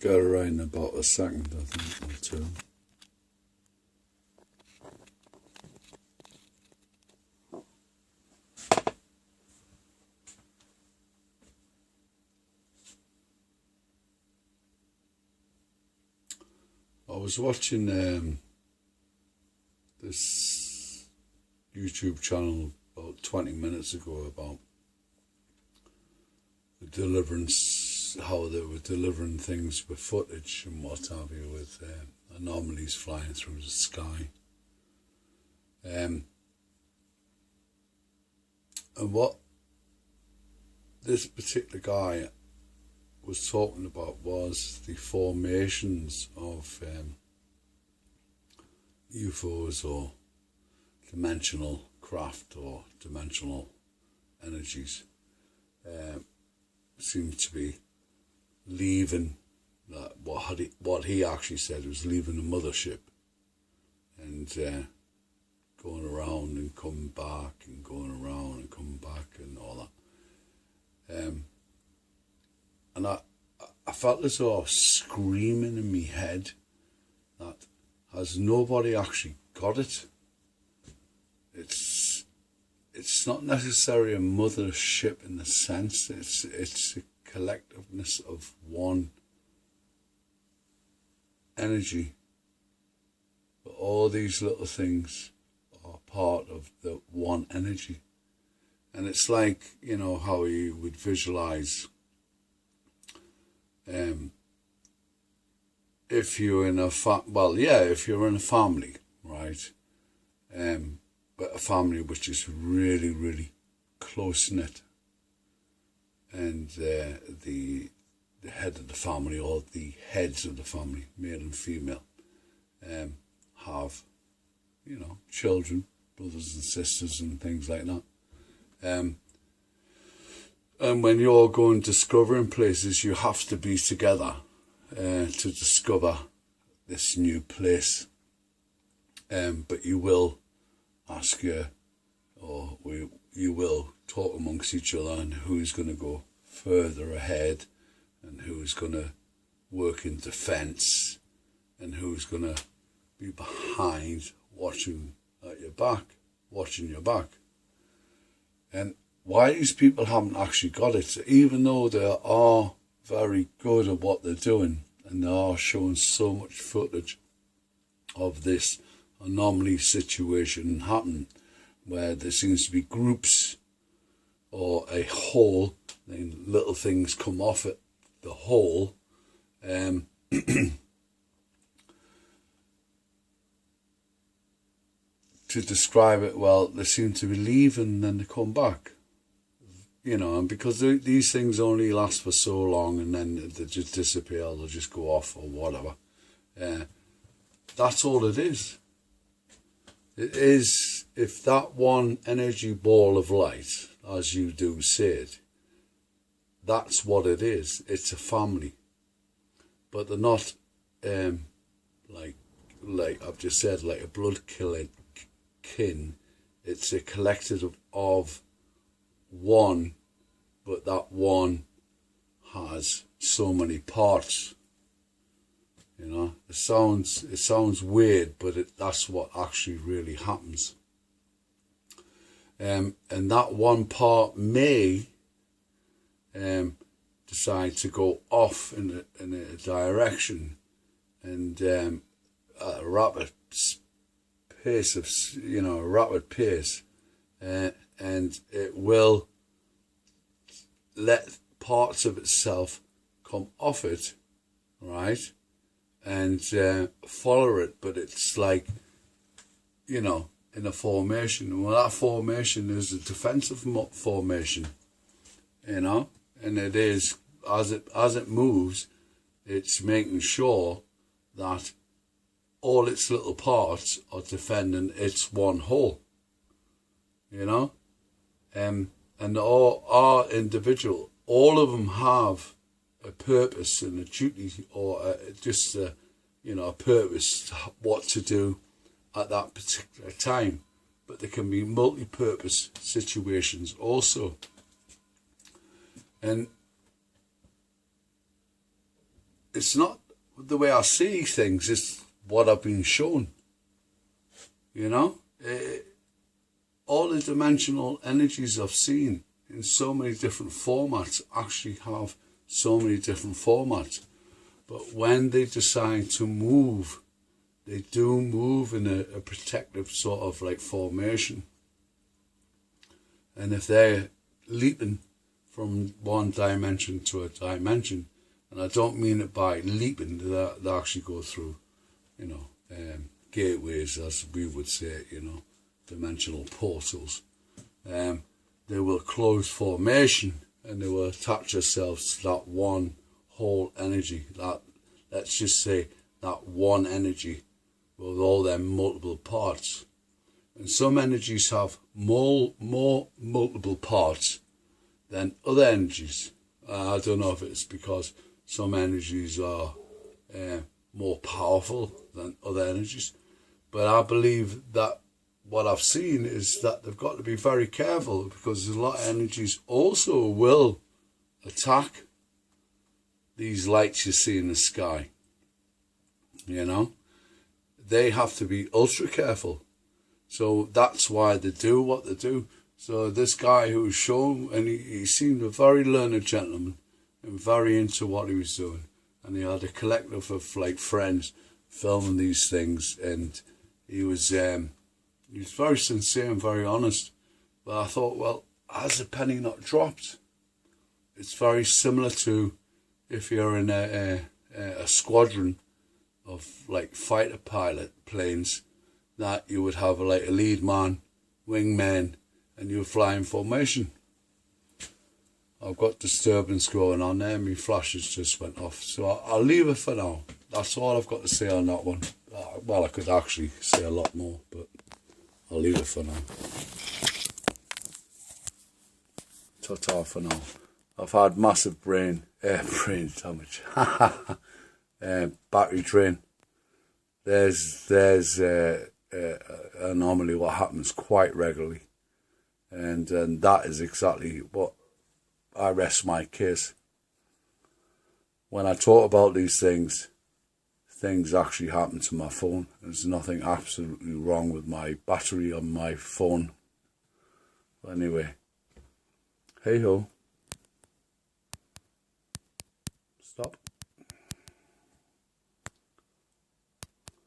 get it right in about a second, I think, or two. I was watching this YouTube channel about 20 minutes ago about the deliverance, how they were delivering things with footage and what have you, with anomalies flying through the sky. And what this particular guy was talking about was the formations of UFOs or dimensional craft or dimensional energies. Seemed to be leaving, what he actually said was leaving the mothership and going around and coming back and going around and coming back and all that. And I felt as though I was screaming in my head that has nobody actually got it? It's not necessarily a mothership in the sense, it's a collectiveness of one energy. But all these little things are part of the one energy. And it's like, you know, how you would visualize if you're in a if you're in a family, right? But a family which is really, really close knit, and the head of the family or the heads of the family, male and female, have, you know, children, brothers and sisters and things like that. And when you're going discovering places, you have to be together to discover this new place. But you will ask you will talk amongst each other and who's going to go further ahead and who's going to work in defence and who's going to be behind watching your back. And why these people haven't actually got it, even though they are very good at what they're doing and they are showing so much footage of this anomaly situation happening, where there seems to be groups or a whole, then little things come off it, the whole. To describe it, well, they seem to be leaving and then they come back. You know, and because these things only last for so long and then they just disappear, they'll just go off or whatever. That's all it is. It is, if that one energy ball of light, as you do say it, that's what it is. It's a family. But they're not, like I've just said, like a blood kin. It's a collective of one, but that one has so many parts. You know, it sounds weird, but that's what actually really happens. And that one part may decide to go off in a direction and at a rapid pace and it will let parts of itself come off it, right? And follow it, but it's like, you know, in a formation. Well, that formation is a defensive formation, you know, and it is, as it moves, it's making sure that all its little parts are defending its one whole, you know, and all are individual. All of them have a purpose and a duty, or a purpose, what to do at that particular time. But there can be multi-purpose situations also. And it's not the way I see things, it's what I've been shown. You know, all the dimensional energies I've seen in so many different formats actually have so many different formats. But when they decide to move, they do move in a protective sort of like formation. And if they're leaping from one dimension to a dimension, and I don't mean it by leaping, they actually go through, you know, gateways, as we would say, you know, dimensional portals. They will close formation and they will attach themselves to that one whole energy, that, let's just say, that one energy with all their multiple parts. And some energies have more multiple parts than other energies. I don't know if it's because some energies are more powerful than other energies, but I believe that what I've seen is that they've got to be very careful, because a lot of energies also will attack these lights you see in the sky. You know, they have to be ultra careful. So that's why they do what they do. So this guy who was shown, and he seemed a very learned gentleman and very into what he was doing. And he had a collective of like friends filming these things, and he was very sincere and very honest. But I thought, well, has the penny not dropped? It's very similar to if you're in a squadron of like fighter pilot planes, that you would have like a lead man, wingman, and you would fly in formation. I've got disturbance going on there, my flashes just went off, so I'll leave it for now. That's all I've got to say on that one. Well, I could actually say a lot more, but I'll leave it for now. Ta-ta for now. I've had massive brain damage. Battery drain. There's anomaly what happens quite regularly, and that is exactly what I rest my case. When I talk about these things actually happen to my phone. There's nothing absolutely wrong with my battery on my phone. But anyway, hey ho. Stop.